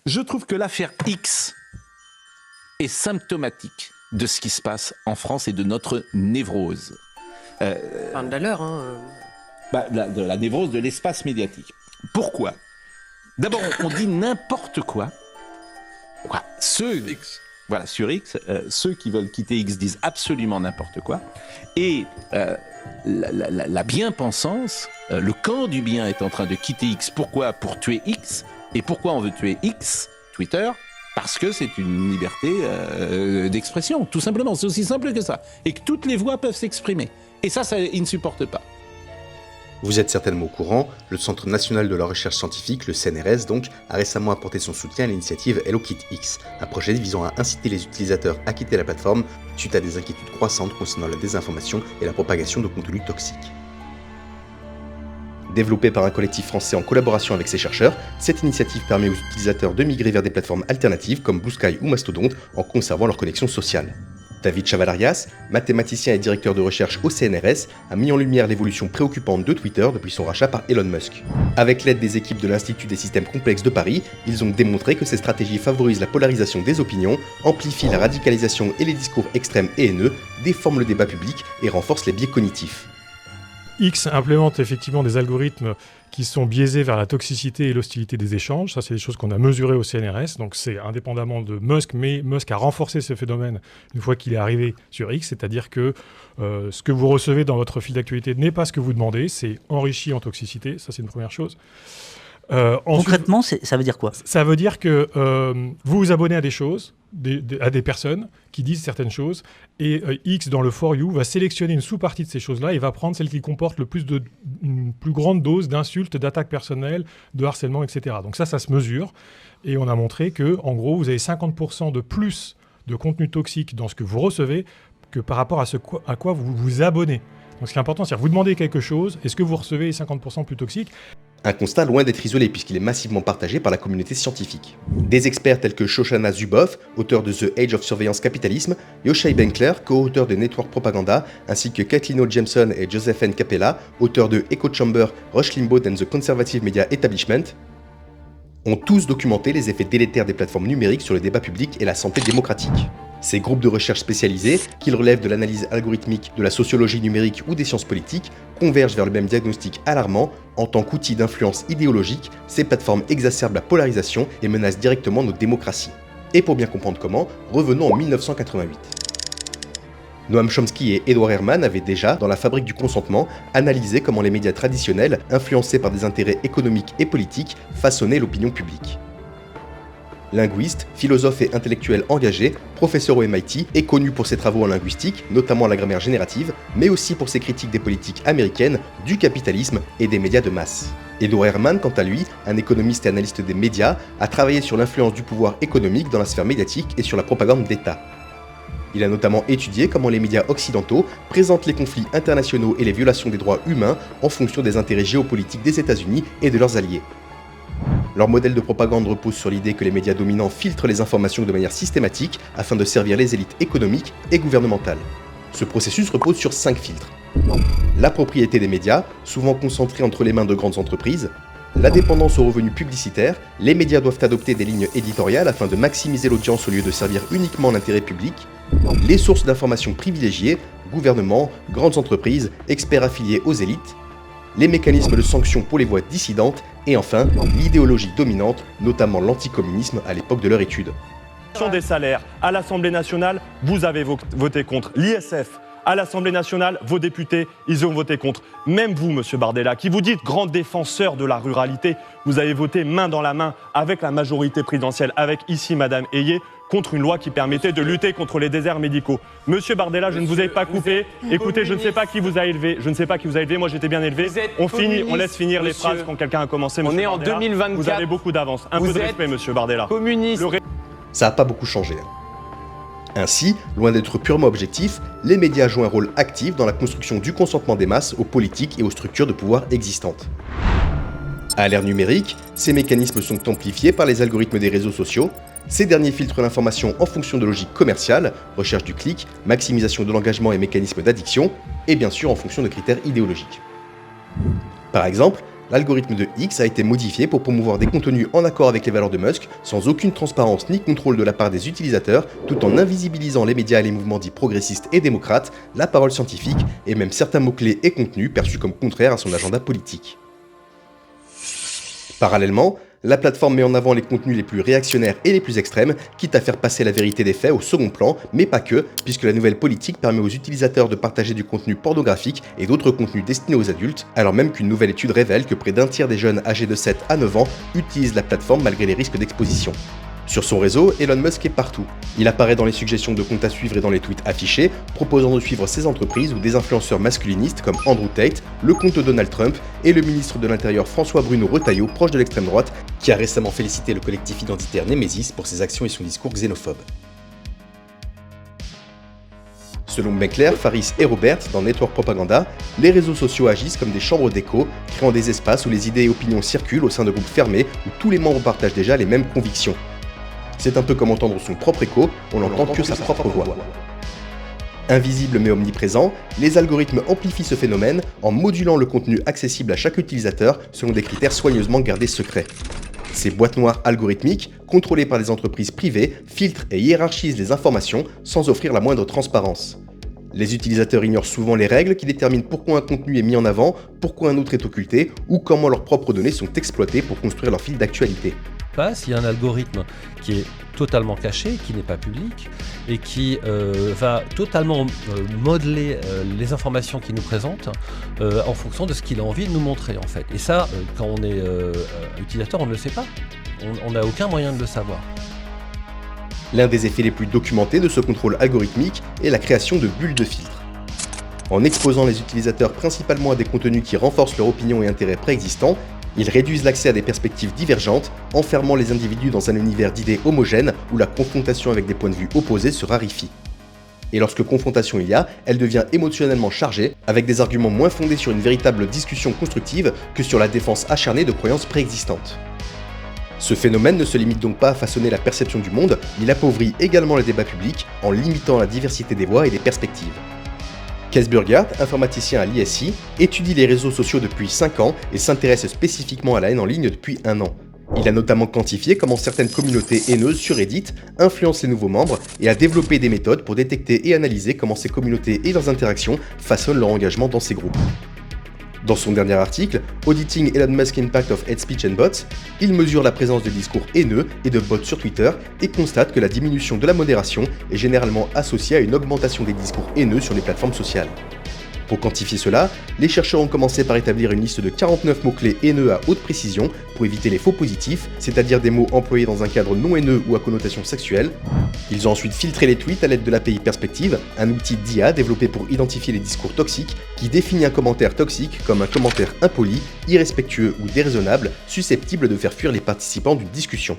Je trouve que l'affaire X est symptomatique de ce qui se passe en France et de notre névrose. Enfin, de la leur, hein. De la névrose de l'espace médiatique. Pourquoi ? D'abord, on dit n'importe quoi. Sur X, ceux qui veulent quitter X disent absolument n'importe quoi. Et la bien-pensance, le camp du bien est en train de quitter X. Pourquoi ? Pour tuer X. Et pourquoi on veut tuer X, Twitter ? Parce que c'est une liberté d'expression, tout simplement. C'est aussi simple que ça. Et que toutes les voix peuvent s'exprimer. Et ça, ils ne supportent pas. Vous êtes certainement au courant, le Centre national de la recherche scientifique, le CNRS donc, a récemment apporté son soutien à l'initiative HelloKitX, un projet visant à inciter les utilisateurs à quitter la plateforme suite à des inquiétudes croissantes concernant la désinformation et la propagation de contenus toxiques. Développée par un collectif français en collaboration avec ses chercheurs, cette initiative permet aux utilisateurs de migrer vers des plateformes alternatives comme Blue Sky ou Mastodon en conservant leur connexion sociale. David Chavalarias, mathématicien et directeur de recherche au CNRS, a mis en lumière l'évolution préoccupante de Twitter depuis son rachat par Elon Musk. Avec l'aide des équipes de l'Institut des systèmes complexes de Paris, ils ont démontré que ces stratégies favorisent la polarisation des opinions, amplifient la radicalisation et les discours extrêmes et haineux, déforment le débat public et renforcent les biais cognitifs. X implémente effectivement des algorithmes qui sont biaisés vers la toxicité et l'hostilité des échanges. Ça, c'est des choses qu'on a mesurées au CNRS. Donc, c'est indépendamment de Musk, mais Musk a renforcé ce phénomène une fois qu'il est arrivé sur X. C'est-à-dire que ce que vous recevez dans votre fil d'actualité n'est pas ce que vous demandez. C'est enrichi en toxicité. Ça, c'est une première chose. Concrètement, ça veut dire quoi ? Ça veut dire que vous vous abonnez à des choses, à des personnes qui disent certaines choses, et X, dans le For You, va sélectionner une sous-partie de ces choses-là et va prendre celle qui comporte une plus grande dose d'insultes, d'attaques personnelles, de harcèlement, etc. Donc ça se mesure, et on a montré que, en gros, vous avez 50% de plus de contenu toxique dans ce que vous recevez que par rapport à quoi vous vous abonnez. Donc ce qui est important, c'est que vous demandez quelque chose, et ce que vous recevez est 50% plus toxique. Un constat loin d'être isolé puisqu'il est massivement partagé par la communauté scientifique. Des experts tels que Shoshana Zuboff, auteur de The Age of Surveillance Capitalism, Yochai Benkler, co-auteur de Network Propaganda, ainsi que Kathleen O. Jameson et Joseph N. Capella, auteurs de Echo Chamber, Rush Limbaugh and the Conservative Media Establishment, ont tous documenté les effets délétères des plateformes numériques sur le débat public et la santé démocratique. Ces groupes de recherche spécialisés, qu'ils relèvent de l'analyse algorithmique, de la sociologie numérique ou des sciences politiques, convergent vers le même diagnostic alarmant. En tant qu'outil d'influence idéologique, ces plateformes exacerbent la polarisation et menacent directement nos démocraties. Et pour bien comprendre comment, revenons en 1988. Noam Chomsky et Edward Herman avaient déjà, dans La fabrique du consentement, analysé comment les médias traditionnels, influencés par des intérêts économiques et politiques, façonnaient l'opinion publique. Linguiste, philosophe et intellectuel engagé, professeur au MIT, est connu pour ses travaux en linguistique, notamment la grammaire générative, mais aussi pour ses critiques des politiques américaines, du capitalisme et des médias de masse. Edward Herman, quant à lui, un économiste et analyste des médias, a travaillé sur l'influence du pouvoir économique dans la sphère médiatique et sur la propagande d'État. Il a notamment étudié comment les médias occidentaux présentent les conflits internationaux et les violations des droits humains en fonction des intérêts géopolitiques des États-Unis et de leurs alliés. Leur modèle de propagande repose sur l'idée que les médias dominants filtrent les informations de manière systématique afin de servir les élites économiques et gouvernementales. Ce processus repose sur 5 filtres. La propriété des médias, souvent concentrée entre les mains de grandes entreprises. La dépendance aux revenus publicitaires, les médias doivent adopter des lignes éditoriales afin de maximiser l'audience au lieu de servir uniquement l'intérêt public. Les sources d'informations privilégiées, gouvernements, grandes entreprises, experts affiliés aux élites. Les mécanismes de sanction pour les voix dissidentes, et enfin, l'idéologie dominante, notamment l'anticommunisme à l'époque de leur étude. Des salaires. À l'Assemblée nationale, vous avez voté contre. L'ISF, à l'Assemblée nationale, vos députés, ils ont voté contre. Même vous, monsieur Bardella, qui vous dites grand défenseur de la ruralité, vous avez voté main dans la main avec la majorité présidentielle, avec ici madame Hayé, contre une loi qui permettait de lutter contre les déserts médicaux. Monsieur Bardella, je ne vous ai pas coupé. Écoutez, je ne sais pas qui vous a élevé. Moi, j'étais bien élevé. On laisse finir les phrases quand quelqu'un a commencé. On monsieur est Bardella. en 2024. Vous avez beaucoup d'avance. Un peu de respect, monsieur Bardella. Communiste. Ça n'a pas beaucoup changé. Ainsi, loin d'être purement objectifs, les médias jouent un rôle actif dans la construction du consentement des masses aux politiques et aux structures de pouvoir existantes. À l'ère numérique, ces mécanismes sont amplifiés par les algorithmes des réseaux sociaux. Ces derniers filtrent l'information en fonction de logiques commerciales, recherche du clic, maximisation de l'engagement et mécanismes d'addiction, et bien sûr en fonction de critères idéologiques. Par exemple, L'algorithme de X a été modifié pour promouvoir des contenus en accord avec les valeurs de Musk, sans aucune transparence ni contrôle de la part des utilisateurs, tout en invisibilisant les médias et les mouvements dits progressistes et démocrates, la parole scientifique et même certains mots-clés et contenus perçus comme contraires à son agenda politique. Parallèlement, la plateforme met en avant les contenus les plus réactionnaires et les plus extrêmes, quitte à faire passer la vérité des faits au second plan, mais pas que, puisque la nouvelle politique permet aux utilisateurs de partager du contenu pornographique et d'autres contenus destinés aux adultes, alors même qu'une nouvelle étude révèle que près d'un tiers des jeunes âgés de 7 à 9 ans utilisent la plateforme malgré les risques d'exposition. Sur son réseau, Elon Musk est partout. Il apparaît dans les suggestions de comptes à suivre et dans les tweets affichés, proposant de suivre ses entreprises ou des influenceurs masculinistes comme Andrew Tate, le compte de Donald Trump et le ministre de l'Intérieur François Bruno Retailleau, proche de l'extrême droite, qui a récemment félicité le collectif identitaire Nemesis pour ses actions et son discours xénophobe. Selon Benkler, Faris et Robert, dans Network Propaganda, les réseaux sociaux agissent comme des chambres d'écho, créant des espaces où les idées et opinions circulent au sein de groupes fermés où tous les membres partagent déjà les mêmes convictions. C'est un peu comme entendre son propre écho, on n'entend que sa propre voix. Invisible mais omniprésent, les algorithmes amplifient ce phénomène en modulant le contenu accessible à chaque utilisateur selon des critères soigneusement gardés secrets. Ces boîtes noires algorithmiques, contrôlées par les entreprises privées, filtrent et hiérarchisent les informations sans offrir la moindre transparence. Les utilisateurs ignorent souvent les règles qui déterminent pourquoi un contenu est mis en avant, pourquoi un autre est occulté, ou comment leurs propres données sont exploitées pour construire leur fil d'actualité. Il y a un algorithme qui est totalement caché, qui n'est pas public, et qui va totalement modeler les informations qu'il nous présente en fonction de ce qu'il a envie de nous montrer en fait. Et ça, quand on est utilisateur, on ne le sait pas. On n'a aucun moyen de le savoir. L'un des effets les plus documentés de ce contrôle algorithmique est la création de bulles de filtre. En exposant les utilisateurs principalement à des contenus qui renforcent leur opinion et intérêts préexistants, ils réduisent l'accès à des perspectives divergentes, enfermant les individus dans un univers d'idées homogènes où la confrontation avec des points de vue opposés se raréfie. Et lorsque confrontation il y a, elle devient émotionnellement chargée, avec des arguments moins fondés sur une véritable discussion constructive que sur la défense acharnée de croyances préexistantes. Ce phénomène ne se limite donc pas à façonner la perception du monde, il appauvrit également le débat public en limitant la diversité des voix et des perspectives. Kees Burgaert, informaticien à l'ISI, étudie les réseaux sociaux depuis 5 ans et s'intéresse spécifiquement à la haine en ligne depuis 1 an. Il a notamment quantifié comment certaines communautés haineuses sur Reddit influencent les nouveaux membres et a développé des méthodes pour détecter et analyser comment ces communautés et leurs interactions façonnent leur engagement dans ces groupes. Dans son dernier article, Auditing Elon Musk Impact of Hate Speech and Bots, il mesure la présence de discours haineux et de bots sur Twitter et constate que la diminution de la modération est généralement associée à une augmentation des discours haineux sur les plateformes sociales. Pour quantifier cela, les chercheurs ont commencé par établir une liste de 49 mots-clés haineux à haute précision pour éviter les faux positifs, c'est-à-dire des mots employés dans un cadre non haineux ou à connotation sexuelle. Ils ont ensuite filtré les tweets à l'aide de l'API Perspective, un outil d'IA développé pour identifier les discours toxiques qui définit un commentaire toxique comme un commentaire impoli, irrespectueux ou déraisonnable, susceptible de faire fuir les participants d'une discussion.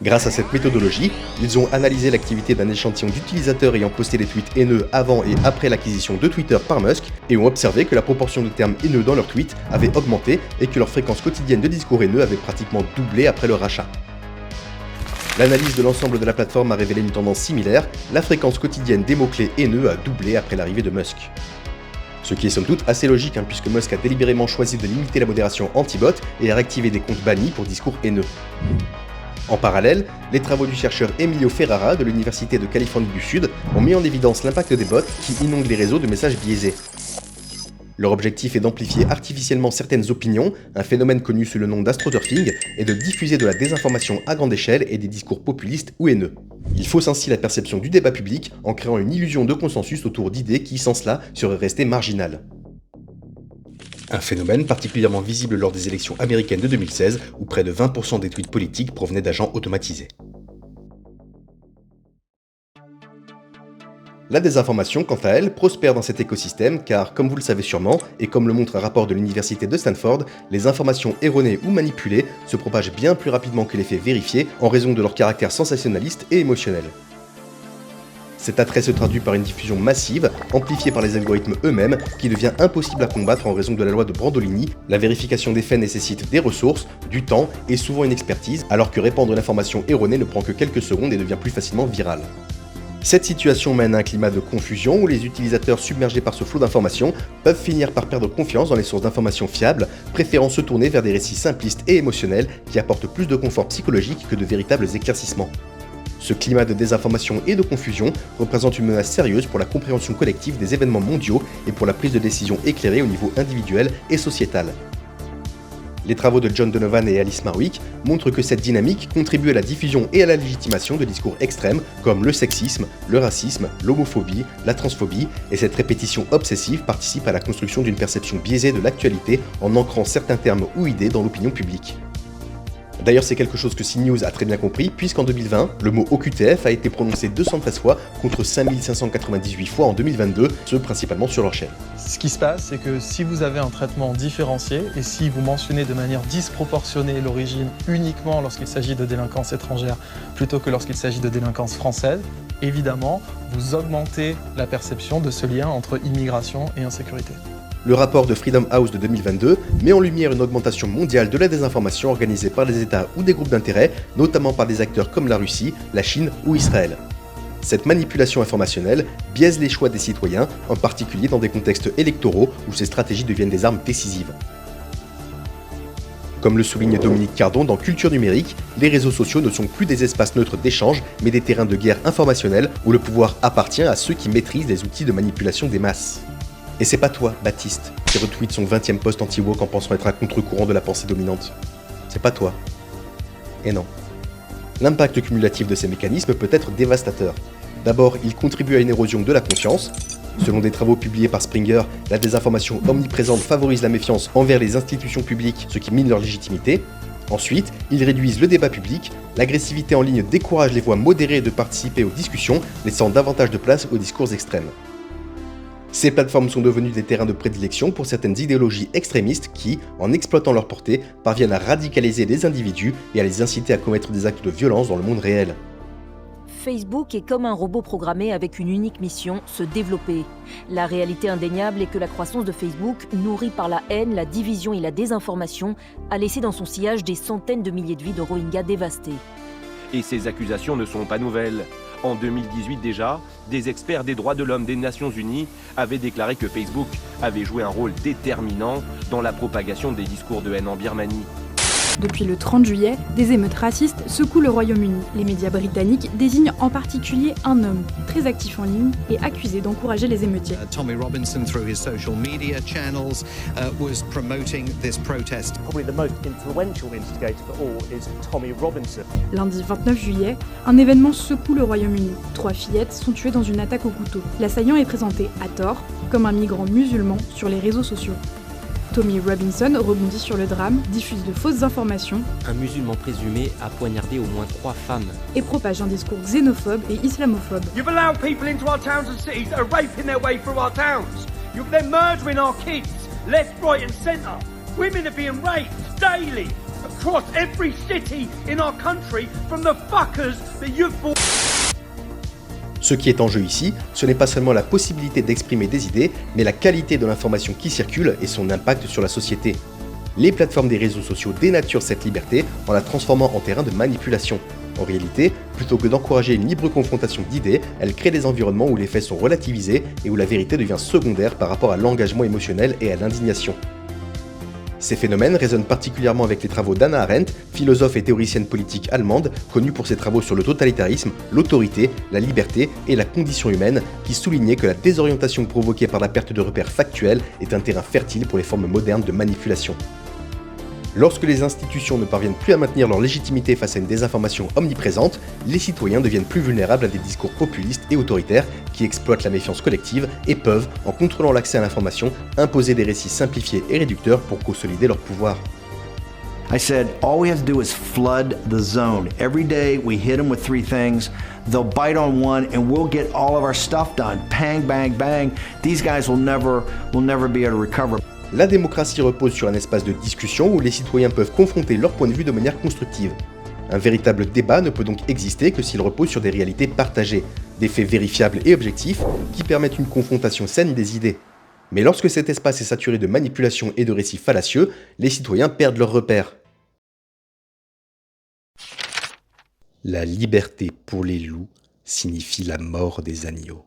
Grâce à cette méthodologie, ils ont analysé l'activité d'un échantillon d'utilisateurs ayant posté des tweets haineux avant et après l'acquisition de Twitter par Musk et ont observé que la proportion de termes haineux dans leurs tweets avait augmenté et que leur fréquence quotidienne de discours haineux avait pratiquement doublé après leur rachat. L'analyse de l'ensemble de la plateforme a révélé une tendance similaire, la fréquence quotidienne des mots-clés haineux a doublé après l'arrivée de Musk. Ce qui est somme toute assez logique puisque Musk a délibérément choisi de limiter la modération anti-bot et a réactivé des comptes bannis pour discours haineux. En parallèle, les travaux du chercheur Emilio Ferrara de l'Université de Californie du Sud ont mis en évidence l'impact des bots qui inondent les réseaux de messages biaisés. Leur objectif est d'amplifier artificiellement certaines opinions, un phénomène connu sous le nom d'astroturfing, et de diffuser de la désinformation à grande échelle et des discours populistes ou haineux. Ils faussent ainsi la perception du débat public en créant une illusion de consensus autour d'idées qui, sans cela, seraient restées marginales. Un phénomène particulièrement visible lors des élections américaines de 2016, où près de 20% des tweets politiques provenaient d'agents automatisés. La désinformation, quant à elle, prospère dans cet écosystème car, comme vous le savez sûrement, et comme le montre un rapport de l'université de Stanford, les informations erronées ou manipulées se propagent bien plus rapidement que les faits vérifiés en raison de leur caractère sensationnaliste et émotionnel. Cet attrait se traduit par une diffusion massive, amplifiée par les algorithmes eux-mêmes, qui devient impossible à combattre en raison de la loi de Brandolini. La vérification des faits nécessite des ressources, du temps et souvent une expertise, alors que répandre l'information erronée ne prend que quelques secondes et devient plus facilement virale. Cette situation mène à un climat de confusion où les utilisateurs submergés par ce flot d'informations peuvent finir par perdre confiance dans les sources d'informations fiables, préférant se tourner vers des récits simplistes et émotionnels qui apportent plus de confort psychologique que de véritables éclaircissements. Ce climat de désinformation et de confusion représente une menace sérieuse pour la compréhension collective des événements mondiaux et pour la prise de décision éclairée au niveau individuel et sociétal. Les travaux de John Donovan et Alice Marwick montrent que cette dynamique contribue à la diffusion et à la légitimation de discours extrêmes comme le sexisme, le racisme, l'homophobie, la transphobie, et cette répétition obsessive participe à la construction d'une perception biaisée de l'actualité en ancrant certains termes ou idées dans l'opinion publique. D'ailleurs, c'est quelque chose que CNews a très bien compris, puisqu'en 2020, le mot OQTF a été prononcé 213 fois contre 5598 fois en 2022, ce principalement sur leur chaîne. Ce qui se passe, c'est que si vous avez un traitement différencié et si vous mentionnez de manière disproportionnée l'origine uniquement lorsqu'il s'agit de délinquance étrangère plutôt que lorsqu'il s'agit de délinquance française, évidemment, vous augmentez la perception de ce lien entre immigration et insécurité. Le rapport de Freedom House de 2022 met en lumière une augmentation mondiale de la désinformation organisée par des États ou des groupes d'intérêt, notamment par des acteurs comme la Russie, la Chine ou Israël. Cette manipulation informationnelle biaise les choix des citoyens, en particulier dans des contextes électoraux où ces stratégies deviennent des armes décisives. Comme le souligne Dominique Cardon dans Culture numérique, les réseaux sociaux ne sont plus des espaces neutres d'échange, mais des terrains de guerre informationnelle où le pouvoir appartient à ceux qui maîtrisent les outils de manipulation des masses. Et c'est pas toi, Baptiste, qui retweet son 20e post anti-woke en pensant être à contre-courant de la pensée dominante. C'est pas toi. Et non. L'impact cumulatif de ces mécanismes peut être dévastateur. D'abord, il contribue à une érosion de la confiance. Selon des travaux publiés par Springer, la désinformation omniprésente favorise la méfiance envers les institutions publiques, ce qui mine leur légitimité. Ensuite, ils réduisent le débat public, l'agressivité en ligne décourage les voix modérées de participer aux discussions, laissant davantage de place aux discours extrêmes. Ces plateformes sont devenues des terrains de prédilection pour certaines idéologies extrémistes qui, en exploitant leur portée, parviennent à radicaliser des individus et à les inciter à commettre des actes de violence dans le monde réel. Facebook est comme un robot programmé avec une unique mission, se développer. La réalité indéniable est que la croissance de Facebook, nourrie par la haine, la division et la désinformation, a laissé dans son sillage des centaines de milliers de vies de Rohingyas dévastées. Et ces accusations ne sont pas nouvelles. En 2018 déjà, des experts des droits de l'homme des Nations Unies avaient déclaré que Facebook avait joué un rôle déterminant dans la propagation des discours de haine en Birmanie. Depuis le 30 juillet, des émeutes racistes secouent le Royaume-Uni. Les médias britanniques désignent en particulier un homme, très actif en ligne et accusé d'encourager les émeutiers. Tommy Robinson, through his social media channels, was promoting this protest. Probably the most influential instigator of all is Tommy Robinson. Lundi 29 juillet, un événement secoue le Royaume-Uni. 3 fillettes sont tuées dans une attaque au couteau. L'assaillant est présenté, à tort, comme un migrant musulman sur les réseaux sociaux. Tommy Robinson rebondit sur le drame, diffuse de fausses informations. Un musulman présumé a poignardé au moins 3 femmes. Et propage un discours xénophobe et islamophobe. You've allowed people into our towns and cities that are raping their way through our towns. They're murdering our kids, left, right and centre. Women are being raped daily across every city in our country from the fuckers that you've bought. Ce qui est en jeu ici, ce n'est pas seulement la possibilité d'exprimer des idées, mais la qualité de l'information qui circule et son impact sur la société. Les plateformes des réseaux sociaux dénaturent cette liberté en la transformant en terrain de manipulation. En réalité, plutôt que d'encourager une libre confrontation d'idées, elles créent des environnements où les faits sont relativisés et où la vérité devient secondaire par rapport à l'engagement émotionnel et à l'indignation. Ces phénomènes résonnent particulièrement avec les travaux d'Hannah Arendt, philosophe et théoricienne politique allemande, connue pour ses travaux sur le totalitarisme, l'autorité, la liberté et la condition humaine, qui soulignait que la désorientation provoquée par la perte de repères factuels est un terrain fertile pour les formes modernes de manipulation. Lorsque les institutions ne parviennent plus à maintenir leur légitimité face à une désinformation omniprésente, les citoyens deviennent plus vulnérables à des discours populistes et autoritaires qui exploitent la méfiance collective et peuvent, en contrôlant l'accès à l'information, imposer des récits simplifiés et réducteurs pour consolider leur pouvoir. I said, all we have to do is flood the zone. Every day we hit them with 3 things. They'll bite on one and we'll get all of our stuff done. Bang, bang, bang. These guys will never be able to recover. La démocratie repose sur un espace de discussion où les citoyens peuvent confronter leur point de vue de manière constructive. Un véritable débat ne peut donc exister que s'il repose sur des réalités partagées, des faits vérifiables et objectifs qui permettent une confrontation saine des idées. Mais lorsque cet espace est saturé de manipulations et de récits fallacieux, les citoyens perdent leurs repères. La liberté pour les loups, signifie la mort des agneaux.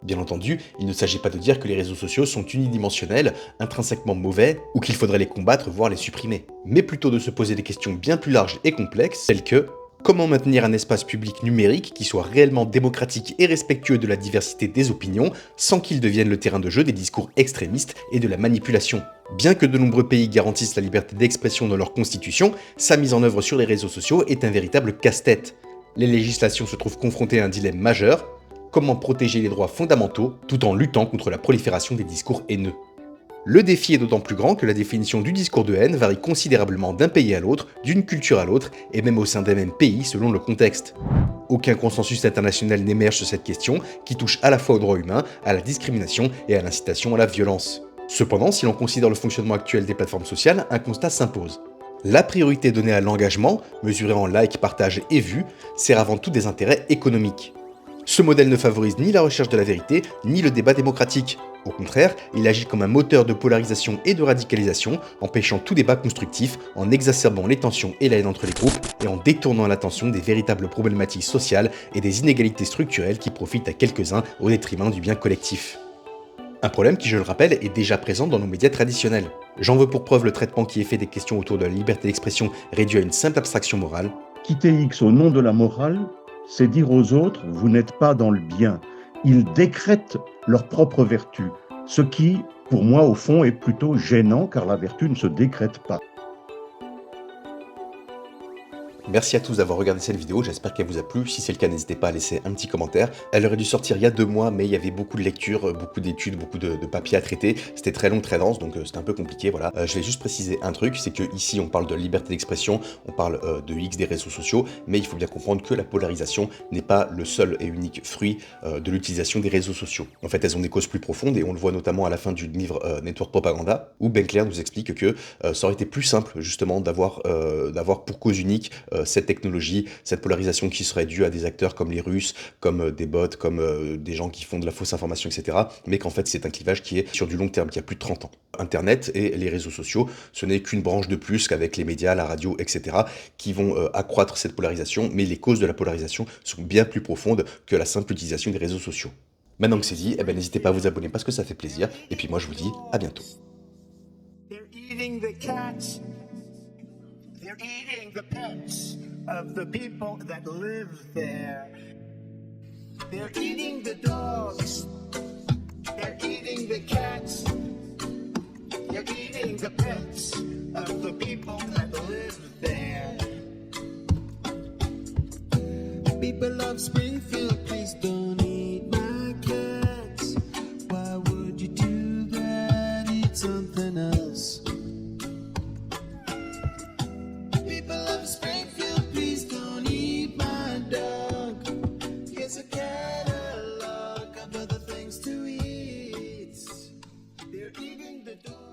Bien entendu, il ne s'agit pas de dire que les réseaux sociaux sont unidimensionnels, intrinsèquement mauvais, ou qu'il faudrait les combattre, voire les supprimer, mais plutôt de se poser des questions bien plus larges et complexes, telles que comment maintenir un espace public numérique qui soit réellement démocratique et respectueux de la diversité des opinions, sans qu'il devienne le terrain de jeu des discours extrémistes et de la manipulation. Bien que de nombreux pays garantissent la liberté d'expression dans leur constitution, sa mise en œuvre sur les réseaux sociaux est un véritable casse-tête. Les législations se trouvent confrontées à un dilemme majeur: comment protéger les droits fondamentaux tout en luttant contre la prolifération des discours haineux. Le défi est d'autant plus grand que la définition du discours de haine varie considérablement d'un pays à l'autre, d'une culture à l'autre, et même au sein d'un même pays selon le contexte. Aucun consensus international n'émerge sur cette question, qui touche à la fois aux droits humains, à la discrimination et à l'incitation à la violence. Cependant, si l'on considère le fonctionnement actuel des plateformes sociales, un constat s'impose. La priorité donnée à l'engagement, mesurée en likes, partages et vues, sert avant tout des intérêts économiques. Ce modèle ne favorise ni la recherche de la vérité, ni le débat démocratique. Au contraire, il agit comme un moteur de polarisation et de radicalisation, empêchant tout débat constructif, en exacerbant les tensions et la haine entre les groupes, et en détournant l'attention des véritables problématiques sociales et des inégalités structurelles qui profitent à quelques-uns au détriment du bien collectif. Un problème qui, je le rappelle, est déjà présent dans nos médias traditionnels. J'en veux pour preuve le traitement qui est fait des questions autour de la liberté d'expression réduit à une simple abstraction morale. Quitter X au nom de la morale, c'est dire aux autres, vous n'êtes pas dans le bien. Ils décrètent leur propre vertu, ce qui, pour moi, au fond, est plutôt gênant, car la vertu ne se décrète pas. Merci à tous d'avoir regardé cette vidéo, j'espère qu'elle vous a plu. Si c'est le cas, n'hésitez pas à laisser un petit commentaire. Elle aurait dû sortir il y a 2 mois, mais il y avait beaucoup de lectures, beaucoup d'études, beaucoup de papiers à traiter. C'était très long, très dense, donc c'était un peu compliqué, voilà. Je vais juste préciser un truc, c'est que ici on parle de liberté d'expression, on parle de X, des réseaux sociaux, mais il faut bien comprendre que la polarisation n'est pas le seul et unique fruit de l'utilisation des réseaux sociaux. En fait, elles ont des causes plus profondes, et on le voit notamment à la fin du livre Network Propaganda, où Ben Clair nous explique que ça aurait été plus simple, justement, d'avoir pour cause unique cette technologie, cette polarisation qui serait due à des acteurs comme les Russes, comme des bots, comme des gens qui font de la fausse information, etc. Mais qu'en fait, c'est un clivage qui est sur du long terme, qui a plus de 30 ans. Internet et les réseaux sociaux, ce n'est qu'une branche de plus qu'avec les médias, la radio, etc. qui vont accroître cette polarisation, mais les causes de la polarisation sont bien plus profondes que la simple utilisation des réseaux sociaux. Maintenant que c'est dit, eh ben, n'hésitez pas à vous abonner parce que ça fait plaisir, et puis moi je vous dis à bientôt. They're eating the pets of the people that live there. They're eating the dogs. They're eating the cats. They're eating the pets of the people that live there. People of Springfield, please don't eat my cats. Why would you do that? Eat something else. People of Springfield, please don't eat my dog. Here's a catalog of other things to eat. They're eating the dog.